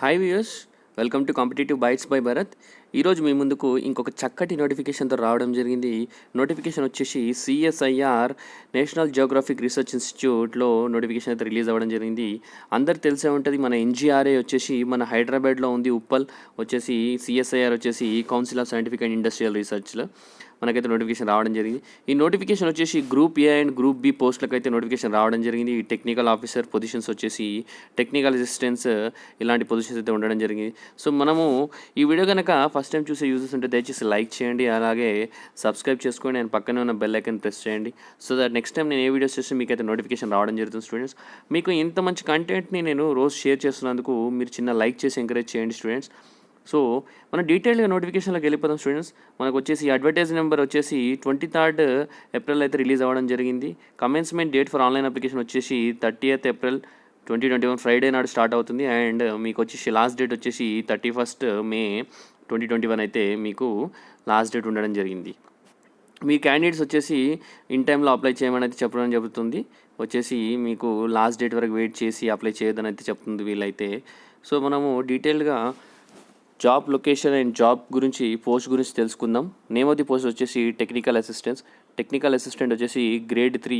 Hi viewers, welcome to Competitive Bytes by Bharat. ఈరోజు మీ ముందుకు ఇంకొక చక్కటి నోటిఫికేషన్తో రావడం జరిగింది. నోటిఫికేషన్ వచ్చేసి సిఎస్ఐఆర్ నేషనల్ జియోగ్రఫిక్ రీసెర్చ్ ఇన్స్టిట్యూట్లో నోటిఫికేషన్ అయితే రిలీజ్ అవ్వడం జరిగింది. అందరికి తెలిసే ఉంటుంది, మన ఎన్జిఆర్ఏ వచ్చేసి మన హైదరాబాద్లో ఉంది. ఉప్పల్ వచ్చేసి సిఎస్ఐఆర్ వచ్చేసి council of scientific and industrial రీసెర్చ్లో మనకైతే నోటిఫికేషన్ రావడం జరిగింది. ఈ నోటిఫికేషన్ వచ్చేసి group A and group B పోస్టులకు అయితే నోటిఫికేషన్ రావడం జరిగింది. ఈ టెక్నికల్ ఆఫీసర్ పొజిషన్స్ వచ్చేసి టెక్నికల్ అసిస్టెంట్స్ ఇలాంటి పొజిషన్స్ అయితే ఉండడం జరిగింది. సో మనము ఈ వీడియో కనుక ఫస్ట్ టైం చూసే యూజర్స్ ఉంటే దయచేసి లైక్ చేయండి, అలాగే సబ్స్క్రైబ్ చేసుకోండి అండ్ పక్కనే ఉన్న బెల్ ఐకాన్ ప్రెస్ చేయండి. సో దట్ నెక్స్ట్ టైం నేను ఏ వీడియోస్ చేస్తే మీకు అయితే నోటిఫికేషన్ రావడం జరుగుతుంది. స్టూడెంట్స్, మీకు ఇంత మంచి కంటెంట్ని నేను రోజు షేర్ చేస్తున్నందుకు మీరు చిన్న లైక్ చేసి ఎంకరేజ్ చేయండి స్టూడెంట్స్. సో మనం డీటెయిల్గా నోటిఫికేషన్లోకి వెళ్ళిపోతాం స్టూడెంట్స్. మనకు వచ్చేసి అడ్వర్టైజ్ నెంబర్ వచ్చేసి 23rd ఏప్రిల్ అయితే రిలీజ్ అవ్వడం జరిగింది. Commencement date for online application వచ్చేసి 30th ఏప్రిల్ 2021 ఫ్రైడే నాడు స్టార్ట్ అవుతుంది. అండ్ మీకు వచ్చేసి లాస్ట్ డేట్ వచ్చేసి 31st మే 2021 అయితే మీకు లాస్ట్ డేట్ ఉండడం జరిగింది. మీ క్యాండిడేట్స్ వచ్చేసి ఇన్ టైంలో అప్లై చేయమని అయితే చెప్పడం జరుగుతుంది. వచ్చేసి మీకు లాస్ట్ డేట్ వరకు వెయిట్ చేసి అప్లై చేయొద్దని అయితే చెప్తుంది వీళ్ళైతే. సో మనము డీటెయిల్గా జాబ్ లొకేషన్ అండ్ జాబ్ గురించి పోస్ట్ గురించి తెలుసుకుందాం. నేమ్ ఆఫ్ ది పోస్ట్ వచ్చేసి టెక్నికల్ అసిస్టెంట్ వచ్చేసి గ్రేడ్ 3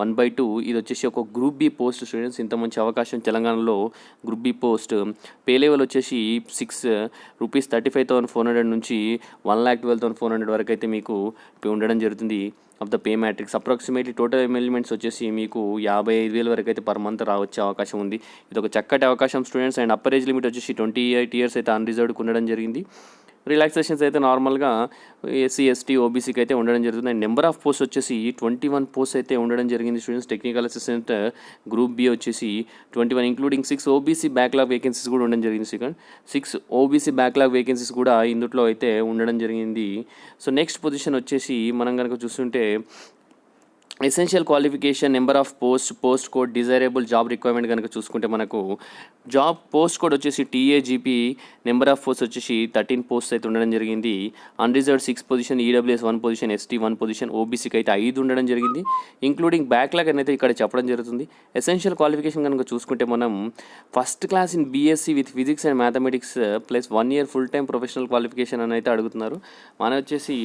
1/2. ఇది వచ్చేసి ఒక గ్రూప్ బి పోస్ట్ స్టూడెంట్స్. ఇంత మంచి అవకాశం తెలంగాణలో group B post. Pay level వచ్చేసి ₹6,35,400 నుంచి 1,12,400 వరకు అయితే మీకు ఉండడం జరుగుతుంది. Of the pay matrix approximately total elements వచ్చేసి మీకు 55,000 వరకు అయితే పర్ మంత్ రావచ్చే అవకాశం ఉంది. ఇది ఒక చక్కటి అవకాశం students. And upper age limit వచ్చేసి 28 years అయితే అన్రిజర్వ్డ్కి ఉండడం జరిగింది. రిలాక్సేషన్స్ అయితే నార్మల్గా ఎస్సీ ఎస్టీ ఓబీసీకి అయితే ఉండడం జరుగుతుంది. అండ్ నెంబర్ ఆఫ్ పోస్ట్ వచ్చేసి 21 పోస్ట్ అయితే ఉండడం జరిగింది students. Technical assistant group B వచ్చేసి 21 ఇంక్లూడింగ్ 6 ఓబీసీ బ్యాక్లాగ్ వేకెన్సీస్ కూడా ఉండడం జరిగింది. 6 ఓబీసీ బ్యాక్లాగ్ వేకెన్సీస్ కూడా ఇందులో అయితే ఉండడం జరిగింది. సో నెక్స్ట్ పొజిషన్ వచ్చేసి మనం కనుక చూస్తుంటే essential qualification, number of post code, desirable job requirement కనుక చూసుకుంటే మనకు జాబ్ పోస్ట్ కోడ్ వచ్చేసి టీఏజీపీ, నెంబర్ ఆఫ్ పోస్ట్ వచ్చేసి 13 పోస్ట్ అయితే ఉండడం జరిగింది. Unreserved 6 position, EWS 1 position, ST 1 position, ఓబీసీకి అయితే 5 ఉండడం జరిగింది. ఇంక్లూడింగ్ బ్యాక్లాగ్ అనేది ఇక్కడ చెప్పడం జరుగుతుంది. ఎసెన్షియల్ క్వాలిఫికేషన్ కనుక చూసుకుంటే మనం first class in BSc with physics and mathematics plus 1 year full time professional qualification అని అయితే అడుగుతున్నారు. మనం వచ్చేసి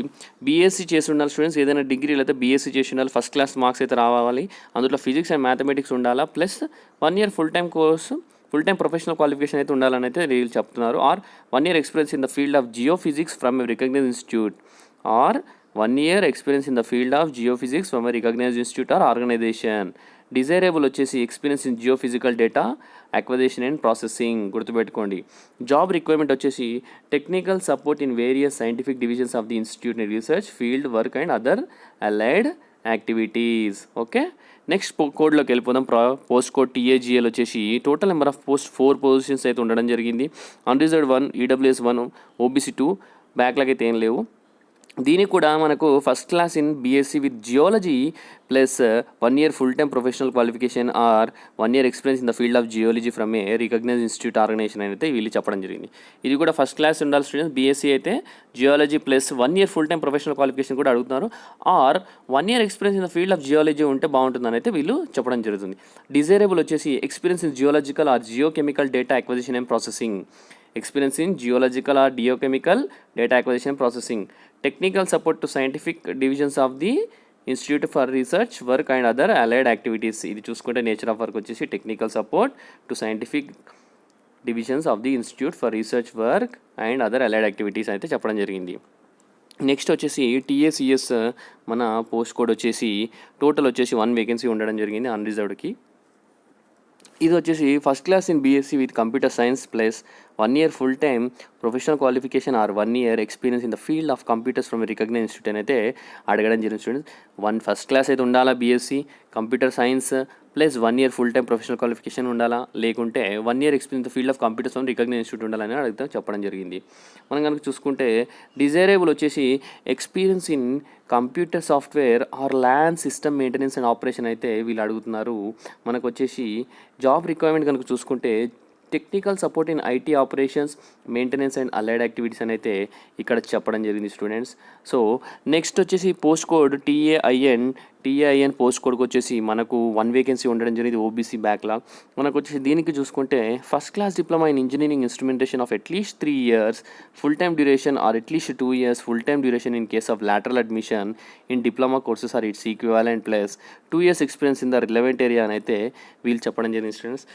బీఎస్సీ చేసి ఉండాలి స్టూడెంట్స్. ఏదైనా డిగ్రీ లేదా బీఎస్సీ చేసి ఉండాలి. ఫస్ట్ క్లాస్ మార్క్స్ అయితే రావాలి. అందులో ఫిజిక్స్ అండ్ మ్యాథమెటిక్స్ ఉండాలా, plus 1 year full time professional qualification అయితే ఉండాలని అయితే వీళ్ళు చెప్తున్నారు. Or 1 year experience in the field of geophysics from a recognised institute, or 1 year experience in the field of geophysics from a recognised institute or organisation. Desirable వచ్చేసి experience in geophysical data acquisition and processing. గుర్తుపెట్టుకోండి. Job requirement వచ్చేసి technical support in various scientific divisions of the institute in research, field work and other allied activities. Okay, next కోడ్లోకి వెళ్ళిపోదాం. Post code TAGL వచ్చేసి total number of post 4 positions అయితే ఉండడం జరిగింది. Unreserved 1, EWS 1, OBC 2, backlog అయితే ఏం లేవు. దీనికి కూడా మనకు first class in BSc with geology plus 1 year full time professional qualification or 1 year experience in the field of geology from a recognised institute organisation అయితే వీళ్ళు చెప్పడం జరిగింది. ఇది కూడా ఫస్ట్ క్లాస్ ఉండాలి స్టూడెంట్స్. బీఎస్సీ అయితే geology plus 1 year full time professional qualification కూడా అడుగుతున్నారు. Or 1 year experience in the field of geology ఉంటే బాగుంటుందని అయితే వీళ్ళు చెప్పడం జరుగుతుంది. డిజైరబుల్ వచ్చేసి experience in geological or geochemical data acquisition and processing, experience in geological or geochemical data acquisition processing, technical support to scientific divisions of the institute for research work and other allied activities. ఇది చూసుకుంటే nature of work వచ్చేసి technical support to scientific divisions of the institute for research work and other allied activities అయితే చెప్పడం జరిగింది. Next వచ్చేసి టీఏసిఎస్ మన post code వచ్చేసి total వచ్చేసి 1 వేకెన్సీ ఉండడం జరిగింది అన్రిజర్వ్డ్కి. ఇది వచ్చేసి first class in BSc with computer science plus 1 year full time professional qualification or 1 year experience in the field of computers from recognised institute అయితే అడగడం జరిగింది స్టూడెంట్స్. ఫస్ట్ క్లాస్ అయితే ఉండాలా BSc computer science plus 1 year full time professional qualification ఉండాలా, లేకుంటే 1 year experience field of computers from recognised institute ఉండాలని అడుగుతాం చెప్పడం జరిగింది. మనం కనుక చూసుకుంటే డిజైరబుల్ వచ్చేసి experience in computer software or LAN system maintenance and operation అయితే వీళ్ళు అడుగుతున్నారు. మనకు వచ్చేసి జాబ్ రిక్వైర్మెంట్ కనుక చూసుకుంటే technical support in IT operations, maintenance and allied activities అని అయితే ఇక్కడ చెప్పడం జరిగింది స్టూడెంట్స్. సో నెక్స్ట్ వచ్చేసి పోస్ట్ కోడ్ టీఏఐఎన్ పోస్ట్ కోడ్కి వచ్చేసి మనకు 1 వేకెన్సీ ఉండడం జరిగింది, ఓబీసీ బ్యాక్లాగ్. మనకు వచ్చేసి దీనికి చూసుకుంటే first class diploma in engineering instrumentation of at least 3 years full time duration or at least 2 years full time duration in case of lateral admission in diploma courses or its equivalent plus 2 years experience in the relevant area అని అయితే వీళ్ళు చెప్పడం జరిగింది students.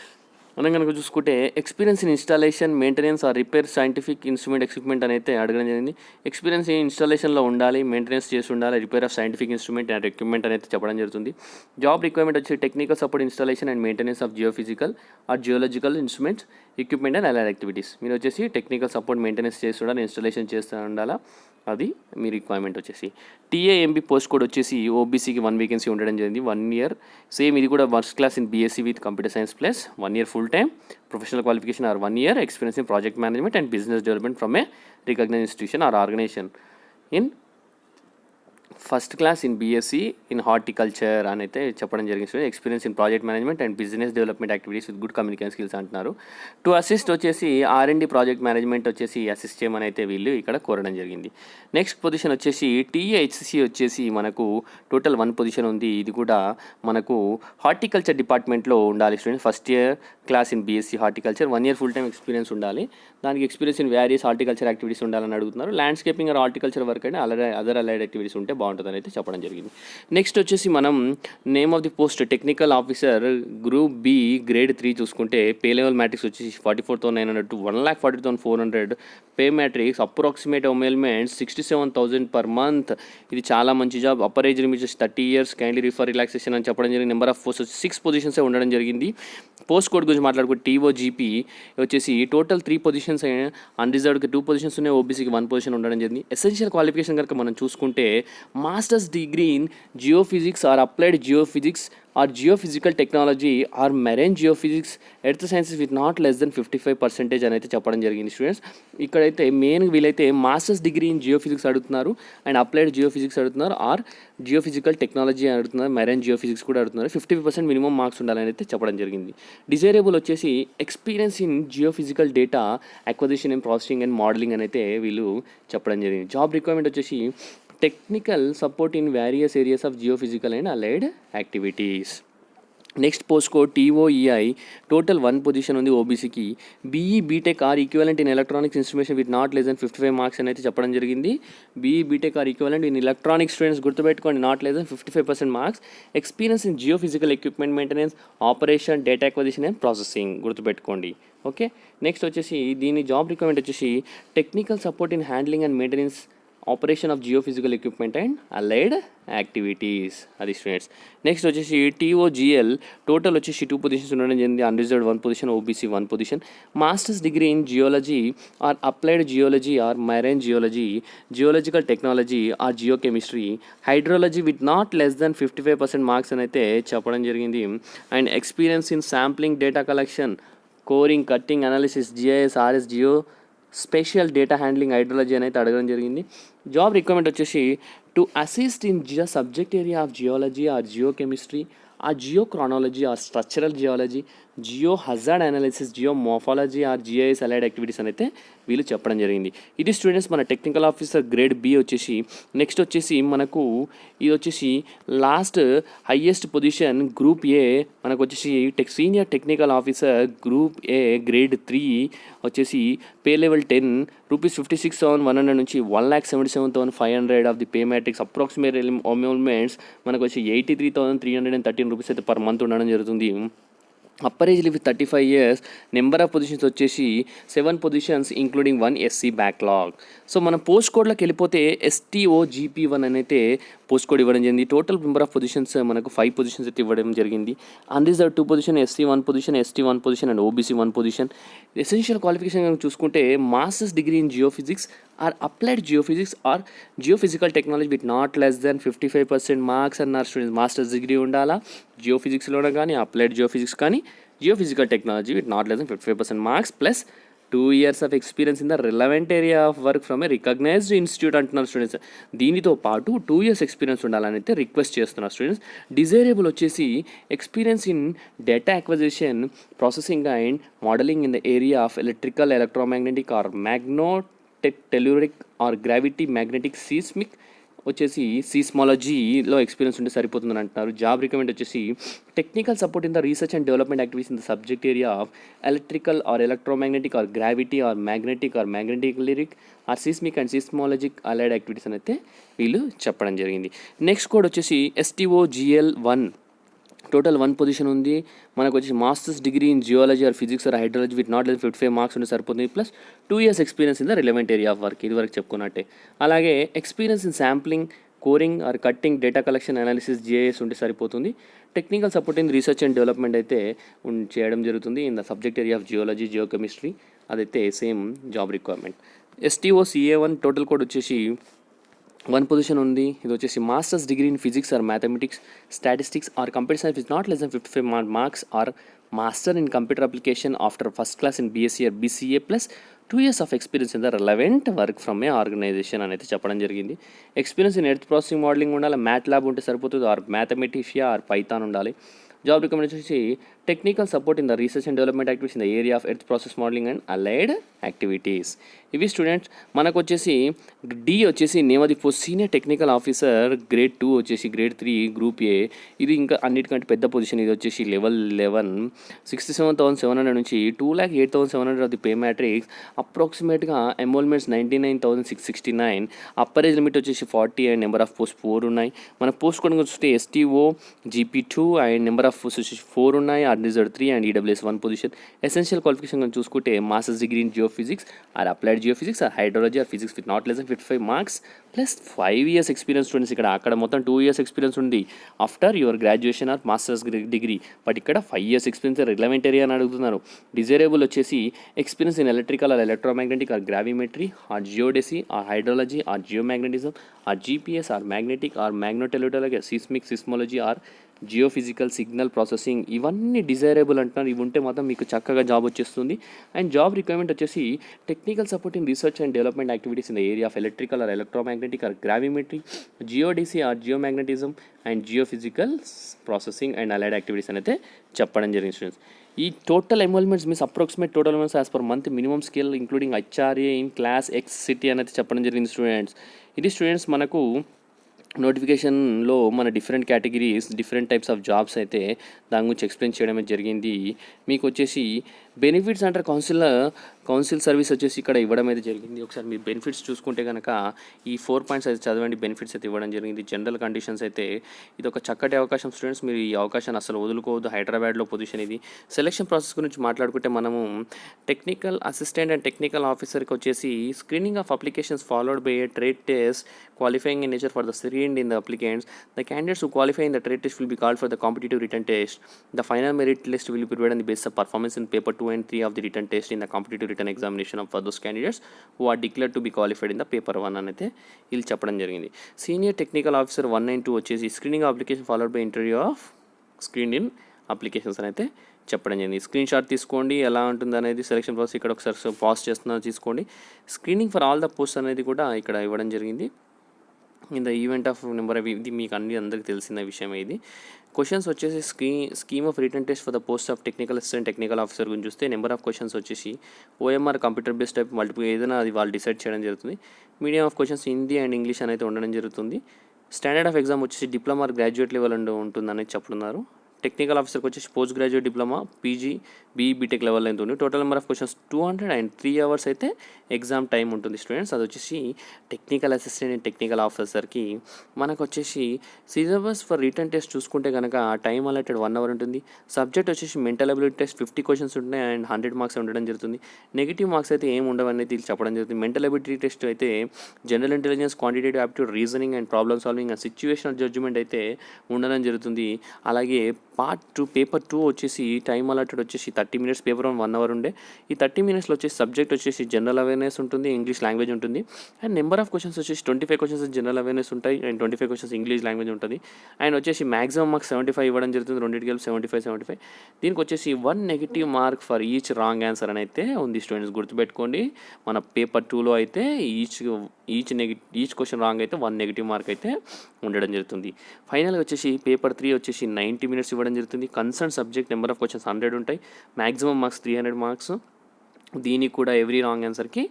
మనం కనుక చూసుకుంటే experience in installation, maintenance or repair scientific instrument equipment అని అయితే అడగడం జరిగింది. ఎక్స్పీరియన్స్ ఇన్ ఇన్స్టాలేషన్లో ఉండాలి, మెయింటెనెన్స్ చేసి ఉండాలి, repair of scientific instrument and equipment అని అయితే చెప్పడం జరుగుతుంది. జాబ్ రిక్వైర్మెంట్ వచ్చి technical support installation and maintenance of geophysical or geological instruments, equipment and allied activities. మీరు వచ్చేసి టెక్నికల్ సపోర్ట్ మెయింటెనెన్స్ చేసి ఉండాలి, ఇన్స్టాలేషన్ చేస్తూ ఉండాలా, అది మీ రిక్వైర్మెంట్ వచ్చేసి. టీఏఎంబీ పోస్ట్ కోడ్ వచ్చేసి ఓబీసీకి 1 వేకెన్సీ ఉండడం జరిగింది, 1 year. సేమ్ ఇది కూడా first class in BSc with computer science plus 1 year full time professional qualification or 1 year experience in project management and business development from a recognised institution or organisation in first class in BSc in horticulture అని అయితే చెప్పడం జరిగింది. Experience in project management and business development activities with good communication skills అంటున్నారు. To assist వచ్చేసి R&D project management వచ్చేసి assist చేయమని అయితే వీళ్ళు ఇక్కడ కోరడం జరిగింది. నెక్స్ట్ పొజిషన్ వచ్చేసి టీఏహెచ్సి వచ్చేసి మనకు టోటల్ 1 పొజిషన్ ఉంది. ఇది కూడా మనకు హార్టికల్చర్ డిపార్ట్మెంట్లో ఉండాలి student. First year class in BSc horticulture, 1 year full time experience ఉండాలి. దానికి experience in various horticulture activities ఉండాలని అడుగుతున్నారు. ల్యాండ్స్కేపింగ్ ఆర్ హార్టికల్చర్ వర్క్ అంటే అదర్ అలైడ్ యాక్టివిటీస్ ఉంటే బాగుంటుందని అయితే చెప్పడం జరిగింది. నెక్స్ట్ వచ్చేసి మనం name of the post technical officer group B grade 3 చూసుకుంటే పే లెవెల్ మ్యాట్రిక్స్ వచ్చేసి 44,900 to 1,40,400. Pay matrix approximate emoluments 67,000 per month. ఇది చాలా మంచి job. Upper age limit 30 years, kindly refer relaxation అని చెప్పడం జరిగింది. నెంబర్ ఆఫ్ పోస్ట్ 6 పొజిషన్సే ఉండడం జరిగింది. పోస్ట్ కోడ్ గురించి మాట్లాడుకుంటే టీఓజీపీ వచ్చేసి టోటల్ 3 పొజిషన్స్, అన్రిజర్వ్డ్కి 2 పొజిషన్స్ ఉన్నాయి, ఓబీసీకి 1 పొజిషన్ ఉండడం జరిగింది. ఎసెన్షియల్ క్వాలిఫికేషన్ కనుక మనం చూసుకుంటే masters degree in geophysics or applied geophysics or geophysical technology or marine geophysics, earth sciences with not less than 55% అని అయితే చెప్పడం జరిగింది స్టూడెంట్స్. ఇక్కడైతే మెయిన్ వీలైతే మాస్టర్స్ డిగ్రీ ఇన్ జియోఫిజిక్స్ అడుగుతున్నారు అండ్ అప్లైడ్ జియోఫిజిక్స్ అడుగుతున్నారు, ఆర్ జియోఫిజికల్ టెక్నాలజీ అడుగుతున్నారు, marine geophysics కూడా అడుగుతున్నారు. 55% మినిమం మార్క్స్ ఉండాలని అయితే చెప్పడం జరిగింది. డిజైరబుల్ వచ్చేసి experience in geophysical data acquisition and processing and modelling అని అయితే వీళ్ళు చెప్పడం జరిగింది. జాబ్ రిక్వైర్మెంట్ వచ్చేసి technical support in various areas of geophysical and allied activities. Next post code TOEI total 1 position ఉంది ఓబీసీకి. BE BTech or equivalent in electronics instrumentation with not less than 55 marks అని అయితే చెప్పడం జరిగింది. BE BTech or equivalent in electronics students గుర్తుపెట్టుకోండి, not less than 55% marks. Experience in geophysical equipment maintenance, operation, data acquisition and processing గుర్తుపెట్టుకోండి. Okay, next వచ్చేసి దీని job requirement వచ్చేసి technical support in handling and maintenance, operation of geophysical equipment and allied activities, అది students. Next వచ్చేసి TOGL total వచ్చేసి 2 positions ఉండడం జరిగింది, unreserved 1 position, OBC 1 position. Masters degree in geology or applied geology or marine geology, geological technology or geochemistry, hydrology with not less than 55% marks అని అయితే చెప్పడం జరిగింది. And experience in sampling, data collection, coring, cutting, analysis, GIS, RS, geospatial data handling, hydrology అని అయితే అడగడం జరిగింది. Job requirement వచ్చేసి to assist in subject area of geology or geochemistry or geochronology or structural geology, geohazard analysis, geomorphology or GIS allied activities అని అయితే వీళ్ళు చెప్పడం జరిగింది. ఇది స్టూడెంట్స్ మన టెక్నికల్ ఆఫీసర్ గ్రేడ్ బి వచ్చేసి. నెక్స్ట్ వచ్చేసి మనకు ఇది వచ్చేసి last highest position group A మనకు వచ్చేసి senior technical officer group A grade 3 వచ్చేసి పే లెవెల్ 10 ₹56,100 నుంచి 1,77,500 of the pay matrix. Approximate emoluments మనకు వచ్చి ₹83,313 అయితే పర్ మంత్ ఉండడం జరుగుతుంది. Upper age limit 35 years. Number of positions వచ్చేసి 7 positions including 1 SC backlog. So మనం పోస్ట్ కోడ్లోకి వెళ్ళిపోతే STOGP1 అని అయితే పోస్ట్ కోడ్ ఇవ్వడం జరిగింది. టోటల్ నెంబర్ ఆఫ్ పొజిషన్స్ మనకు 5 పొజిషన్స్ అయితే ఇవ్వడం జరిగింది. Unreserved 2 position, SC 1 position, ST 1 position and OBC 1 position. Essential qualification కనుక చూసుకుంటే masters degree in geophysics or applied geophysics or geophysical technology with not less than 55% marks అన్నారు students. Masters degree ఉండాలా జియోఫిజిక్స్లోనే కానీ, అప్లైడ్ జియోఫిజిక్స్ కానీ, geophysical technology with not less than 55% marks plus 2 years of experience in the relevant area of work from a recognised institute అంటున్నారు students. దీనితో పాటు 2 years experience ఉండాలని అయితే రిక్వెస్ట్ చేస్తున్నారు స్టూడెంట్స్. డిజైరబుల్ వచ్చేసి experience in data acquisition, processing and modelling in the area of electrical, electromagnetic or telluric or gravity magnetic seismic వచ్చేసి సీస్మాలజీలో experience ఉంటే సరిపోతుందని అంటున్నారు. జాబ్ రికమెండ్ వచ్చేసి technical support in the research and development activities in the subject area of electrical or electromagnetic or gravity or magnetic lyric or seismic and seismologic allied activities అని అయితే వీళ్ళు చెప్పడం జరిగింది. నెక్స్ట్ కోడ్ వచ్చేసి STOGL1. Total 1 position ఉంది. మనకు వచ్చి masters degree in geology or physics or hydrology with not less 55 marks ఉంటే సరిపోతుంది, plus 2 years experience in the relevant area of work, ఇది వరకు చెప్పుకున్నట్టే. అలాగే experience in sampling, coring or cutting, data collection, analysis, GIS ఉంటే సరిపోతుంది. Technical support in research and development అయితే చేయడం జరుగుతుంది in the subject area of geology, geochemistry, అదైతే same job requirement. STOCA1 total code వచ్చేసి 1 పొజిషన్ ఉంది. ఇది వచ్చేసి masters degree in physics or mathematics, statistics or computer science with not less than 55 marks or master in computer application after first class in BSc or BCA plus 2 years of experience in the relevant work from a organisation అని అయితే చెప్పడం జరిగింది. Experience in earth processing modelling ఉండాలి, MATLAB ఉంటే సరిపోతుంది, or Mathematica or Python ఉండాలి. Job recommend వచ్చేసి technical support in the research and development activities in the area of earth process modelling and allied activities. ఇవి students మనకు వచ్చేసి D వచ్చేసి name of the post senior technical officer grade 2 వచ్చేసి grade 3 group A. ఇది ఇంకా అన్నిటికంటే పెద్ద position. ఇది వచ్చేసి లెవెల్ 11 67,700 నుంచి 2,08,700 ఆఫ్ ది పే మ్యాట్రిక్స్. అప్రాక్సిమేట్గా ఎన్రోల్మెంట్స్ 99,669. అప్పర్ ఏజ్ లిమిట్ వచ్చేసి 40 అండ్ నెంబర్ ఆఫ్ పోస్ట్ 4 ఉన్నాయి. మన పోస్ట్ కోడ్ చూస్తే STOGP2 and number of post వచ్చేసి 4 ఉన్నాయి. Reserve 3 and EWS 1 position. Essential qualification చూసుకుంటే masters degree in geophysics or applied geophysics or hydrology or physics with not less than 55 marks plus 5 years experience students. అక్కడ మొత్తం 2 years experience ఉంది after your graduation or masters degree, but ఇక్కడ 5 years experience relevant area అని అడుగుతున్నారు. Desirable వచ్చేసి experience in electrical or electromagnetic or gravimetry or geodesy or hydrology or geomagnetism or GPS or magnetic or magnetotelluric seismic seismology or geophysical signal processing, ఇవన్నీ desirable అంటున్నారు. ఇవి ఉంటే మాత్రం మీకు చక్కగా జాబ్ వచ్చేస్తుంది. అండ్ జాబ్ రిక్వైర్మెంట్ వచ్చేసి technical support in research and development activities in the area of electrical or electromagnetic or gravimetry, geodesy or geomagnetism and geophysical processing and allied activities అని అయితే చెప్పడం జరిగింది స్టూడెంట్స్. ఈ total enrolments means approximate total enrolments as per month minimum scale including HRA in class X city అని అయితే చెప్పడం జరిగింది students. ఇది స్టూడెంట్స్ మనకు నోటిఫికేషన్లో మన different categories different types of jobs అయితే దాని గురించి ఎక్స్ప్లెయిన్ చేయడమే జరిగింది. మీకు వచ్చేసి బెనిఫిట్స్ అంటారు కౌన్సిల్ సర్వీస్ వచ్చేసి ఇక్కడ ఇవ్వడం అయితే జరిగింది. ఒకసారి మీరు బెనిఫిట్స్ చూసుకుంటే కనుక ఈ 4 points అయితే చదవండి. బెనిఫిట్స్ అయితే ఇవ్వడం జరిగింది. జనరల్ కండిషన్స్ అయితే ఇది ఒక చక్కటి అవకాశం స్టూడెంట్స్, మీరు ఈ అవకాశాన్ని అసలు వదులుకోవద్దు. హైదరాబాద్లో పొజిషన్ ఇది. సెలక్షన్ ప్రాసెస్ గురించి మాట్లాడుకుంటే మనము టెక్నికల్ అసిస్టెంట్ అండ్ టెక్నికల్ ఆఫీసర్కి వచ్చేసి screening of applications followed by A trade test qualifying in nature for the screened in the applicants. The candidates who qualify in the trade test will be called for the competitive written test. The final merit list will be prepared on the basis of performance in paper 2 and 3 of the written test in the competitive written examination for those candidates who are declared to be qualified in the paper 1 అని అయితే వీళ్ళు చెప్పడం జరిగింది. Senior technical officer 1 and 2 వచ్చేసి screening application followed by interview off screen in applications అని అయితే చెప్పడం జరిగింది. స్క్రీన్ షాట్ తీసుకోండి ఎలా ఉంటుంది అనేది సెలక్షన్ ప్రాసెస్ ఇక్కడ ఒకసారి పాజ్ చేస్తున్నారు తీసుకోండి. Screening for all the post అనేది కూడా ఇక్కడ ఇవ్వడం జరిగింది. In the event of number ఇది మీకు అందరికీ తెలిసిన విషయం. ఇది క్వశ్చన్స్ వచ్చేసి scheme of return test for the post of technical assistant technical officer గురించి చూస్తే నెంబర్ ఆఫ్ క్వశ్చన్స్ వచ్చేసి OMR computer based type multiple ఏదైనా అది వాళ్ళు డిసైడ్ చేయడం జరుగుతుంది. Medium of questions Hindi and English అనేది ఉండడం జరుగుతుంది. స్టాండర్డ్ ఆఫ్ ఎగ్జామ్ వచ్చేసి డిప్లొమా గ్రాడ్యుయేట్ లెవెల్ ఉంటుందని చెప్తున్నారు. టెక్నికల్ ఆఫీసర్కి వచ్చేసి post graduate diploma PG BE BTech level అయితే ఉంది. Total number of questions 203 hours అయితే ఎగ్జామ్ టైం ఉంటుంది స్టూడెంట్స్. అది వచ్చేసి టెక్నికల్ అసిస్టెంట్ అండ్ టెక్నికల్ ఆఫీసర్కి మనకు వచ్చేసి సిలబస్ ఫర్ రిటర్న్ టెస్ట్ చూసుకుంటే కనుక టైం అలెటెడ్ 1 hour ఉంటుంది. సబ్జెక్ట్ వచ్చేసి మెంటల్ అబిలిటీ టెస్ట్ 50 questions ఉంటాయి అండ్ 100 marks ఉండడం జరుగుతుంది. నెగిటివ్ మార్క్స్ అయితే ఏం ఉండవనేది వీళ్ళు చెప్పడం జరుగుతుంది. మెంటల్ అబిలిటీ టెస్ట్ అయితే general intelligence, quantitative aptitude, reasoning and problem solving and situational judgement అయితే ఉండడం జరుగుతుంది. అలాగే పార్ట్ 2 పేపర్ 2 వచ్చేసి టైం అలాటెడ్ వచ్చేసి 30 మినిట్స్, పేపర్ 1 అవర్ ఉండే. ఈ 30 మినిట్స్లో వచ్చేసి సబ్జెక్ట్ వచ్చేసి జనరల్ అవేర్నెస్ ఉంటుంది, ఇంగ్లీష్ లాంగ్వేజ్ ఉంటుంది. అండ్ నెంబర్ ఆఫ్ క్వశ్చన్స్ వచ్చేసి 25 క్వశ్చన్స్ జనరల్ అవేర్నెస్ ఉంటాయి అండ్ 25 క్వశ్చన్స్ ఇంగ్లీష్ లాంగ్వేజ్ ఉంటుంది. అండ్ వచ్చేసి మ్యాక్సిమం మార్క్స్ 75 ఇవ్వడం జరుగుతుంది, రెండింటికి కలిపి 75. దీనికి వచ్చేసి 1 negative mark for each wrong answer అని అయితే ఉంది స్టూడెంట్స్, గుర్తుపెట్టుకోండి. మన పేపర్ 2లో అయితే ఈచ్ క్వశ్చన్ రాంగ్ అయితే 1 నెగిటివ్ మార్క్ అయితే ఉండడం జరుగుతుంది. ఫైనల్గా వచ్చేసి పేపర్ 3 వచ్చేసి 90 మినిట్స్ ఇవ్వడం జరుగుతుంది. Concern subject number of questions 100 ఉంటాయి, మ్యాక్సిమం మార్క్స్ 300 మార్క్స్. దీనికి కూడా ఎవ్రీ రాంగ్ ఆన్సర్కి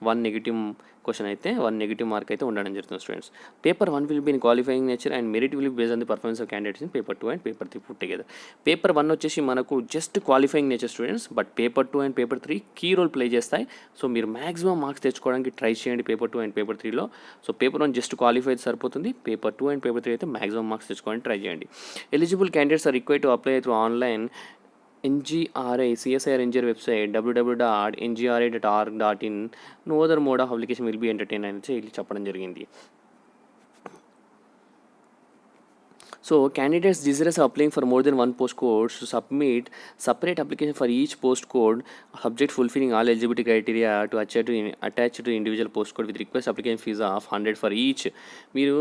1 నెగిటివ్ క్వశ్చన్ అయితే 1 నెగిటివ్ మార్క్ అయితే ఉండడం జరుగుతుంది students. Paper 1 will be in qualifying nature and merit will be based on the performance of candidates in paper 2 and paper 3 put together. Paper 1 వచ్చేసి మనకు just qualifying nature students, but paper 2 and paper 3 key role play చేస్తాయి. So మీరు maximum marks తెచ్చుకోవడానికి try చేయండి paper 2 and paper 3లో. So paper 1 just qualify అయితే సరిపోతుంది, paper 2 and paper 3 అయితే మ్యాక్సిమం మార్క్స్ తెచ్చుకోవడానికి ట్రై చేయండి. Eligible candidates are required to apply through online NGRA CSIR NGR website www.ngra.org.in. No other mode of application will be entertained అని ಇಲ್ಲಿ చెప్పడం జరిగింది. So candidates desirous of applying for more than one postcode should submit separate application for each postcode subject fulfilling all eligibility criteria to attach to individual postcode with request application fees of 100 for each. మీరు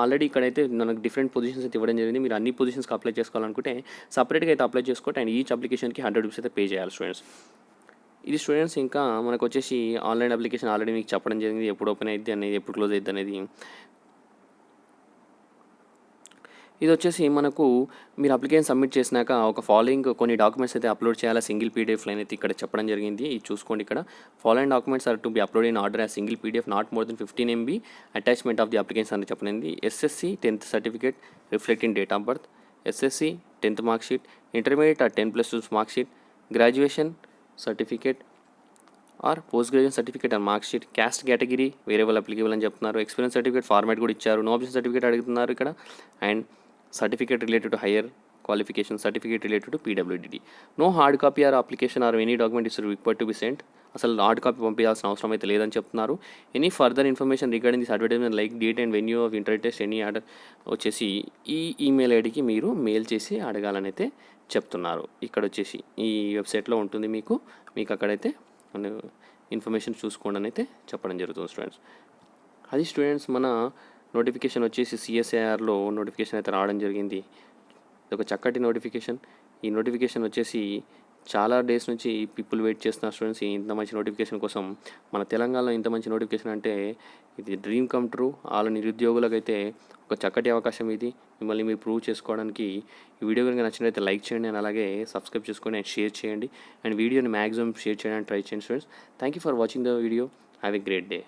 already ఇక్కడైతే మనకు different positions అయితే ఇవ్వడం జరిగింది. మీరు అన్ని పొజిషన్స్కి apply చేసుకోవాలనుకుంటే సపరేట్గా అయితే అప్లై చేసుకోండి అండ్ ఈచ్ అప్లికేషన్కి 100 రూపీస్ అయితే పే చేయాలి స్టూడెంట్స్. ఇది స్టూడెంట్స్ ఇంకా మనకు వచ్చేసి ఆన్లైన్ అప్లికేషన్ ఆల్రెడీ మీకు చెప్పడం జరిగింది, ఎప్పుడు ఓపెన్ అయ్యిద్ది అనేది, ఎప్పుడు క్లోజ్ అయ్యిద్ది అనేది. ఇది వచ్చేసి మనకు మీరు అప్లికేషన్ సబ్మిట్ చేసినాక ఒక ఫాలోయింగ్ కొన్ని డాక్యుమెంట్స్ అయితే అప్లోడ్ చేయాలి సింగిల్ పీడిఎఫ్ లైన్ అయితే ఇక్కడ చెప్పడం జరిగింది. ఇది చూసుకోండి, ఇక్కడ following documents are to be upload in order as single PDF not more than 15 MB attachment of the application అని చెప్పినది. SSC 10th certificate reflecting date of birth, SSC 10th mark sheet, intermediate or 10+2 mark sheet, graduation certificate or post graduation certificate and mark sheet, caste category variable applicable అని చెప్తున్నారు, experience certificate format కూడా ఇచ్చారు, no objection certificate అడుగుతున్నారు ఇక్కడ, and certificate related to higher qualification, certificate related to PWD. No hard copy or application or any document is required to be sent. అసలు hard copy పంపించాల్సిన అవసరం అయితే లేదని చెప్తున్నారు. Any further information regarding this advertisement like date and venue of inter test any order వచ్చేసి ఈ email ఐడికి మీరు మెయిల్ చేసి అడగాలని అయితే చెప్తున్నారు. ఇక్కడ వచ్చేసి ఈ వెబ్సైట్లో ఉంటుంది, మీకు అక్కడైతే ఇన్ఫర్మేషన్ చూసుకోండి అని అయితే చెప్పడం జరుగుతుంది స్టూడెంట్స్. అది స్టూడెంట్స్ మన నోటిఫికేషన్ వచ్చేసి CSIRలో నోటిఫికేషన్ అయితే రావడం జరిగింది. ఇది ఒక చక్కటి నోటిఫికేషన్. ఈ నోటిఫికేషన్ వచ్చేసి చాలా డేస్ నుంచి పీపుల్ వెయిట్ చేస్తున్నారు స్టూడెంట్స్ ఇంత మంచి నోటిఫికేషన్ కోసం. మన తెలంగాణలో ఇంత మంచి నోటిఫికేషన్ అంటే ఇది డ్రీమ్ కమ్ ట్రూ. వాళ్ళ నిరుద్యోగులకైతే ఒక చక్కటి అవకాశం ఇది, మిమ్మల్ని మీరు ప్రూవ్ చేసుకోవడానికి. ఈ వీడియో కనుక నచ్చినట్లయితే లైక్ చేయండి అండ్ అలాగే సబ్స్క్రైబ్ చేసుకోండి అండ్ షేర్ చేయండి అండ్ వీడియోని మ్యాక్సిమం షేర్ చేయడానికి ట్రై చేయండి students. Thank you for watching the video. Have a great day.